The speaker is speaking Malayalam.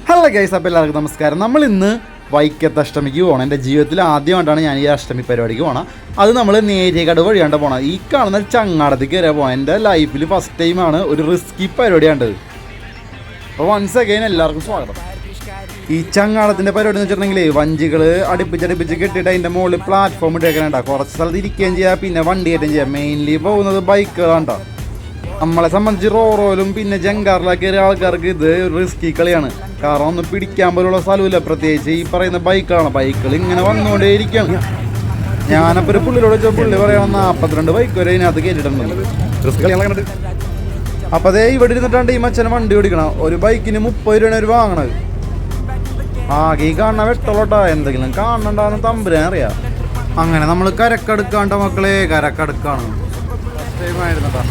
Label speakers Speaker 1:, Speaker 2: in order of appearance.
Speaker 1: ഹലോ ഗൈസ്, അപ്പോൾ എല്ലാവർക്കും നമസ്കാരം. നമ്മൾ ഇന്ന് വൈക്കത്ത് അഷ്ടമിക്ക് പോകണം. എൻ്റെ ജീവിതത്തിൽ ആദ്യമായിട്ടാണ് ഞാൻ ഈ അഷ്ടമി പരിപാടിക്ക് പോകണം. അത് നമ്മൾ നേരിയകട വഴിയാണ്ട് പോകണം. ഈ കാണുന്ന ചങ്ങാടത്തേക്ക് വരെ പോകണം. എൻ്റെ ലൈഫിൽ ഫസ്റ്റ് ടൈമാണ് ഒരു റിസ്കി പരിപാടിയാണ്ടത്. അപ്പോൾ വൺസ് അഗൈൻ എല്ലാവർക്കും സ്വാഗതം. ഈ ചങ്ങാടത്തിൻ്റെ പരിപാടി എന്ന് വെച്ചിട്ടുണ്ടെങ്കിൽ വഞ്ചികൾ അടുപ്പിച്ച് കെട്ടിയിട്ട് അതിൻ്റെ മുകളിൽ പ്ലാറ്റ്ഫോം ഇട്ടേക്കാനുണ്ടോ. കുറച്ച് സ്ഥലത്ത് ഇരിക്കുകയും ചെയ്യാം, പിന്നെ വണ്ടി കയറ്റുകയും ചെയ്യാം. മെയിൻലി പോകുന്നത് ബൈക്കുകളാണ്ടോ. നമ്മളെ സംബന്ധിച്ച് റോറോയിലും പിന്നെ ജങ്കാറിലൊക്കെ കയറിയ ആൾക്കാർക്ക് ഇത് റിസ്കി കളിയാണ്. കാരണം ഒന്നും പിടിക്കാൻ പോലുള്ള സ്ഥലമില്ല, പ്രത്യേകിച്ച് ഈ പറയുന്ന ബൈക്കുകളാണ്. ബൈക്കുകൾ ഇങ്ങനെ വന്നുകൊണ്ടേ ഇരിക്കുകയാണ്. ഞാനപ്പോൾ ഒരു പുള്ളിയോട് വെച്ചാൽ പുള്ളി പറയണം 42 ബൈക്ക് വരെ ഇതിനകത്ത് കയറ്റിയിട്ടുണ്ട്. അപ്പോൾ അതേ ഇവിടെ ഇരുന്നിട്ടാണ്ട് ഈ മച്ചനെ വണ്ടി ഓടിക്കണം. ഒരു ബൈക്കിന് 30 രൂപയാണ് അവർ വാങ്ങണത്. ആകെ ഈ കാണുന്ന വെട്ടോട്ടാ, എന്തെങ്കിലും കാണണ്ടാന്ന് തമ്പുരാൻ അറിയാം. അങ്ങനെ നമ്മൾ കരക്കടുക്കാണ്ട മക്കളെ, കരക്കടുക്കാണ്. ടൈമായിരുന്നട്ടാ.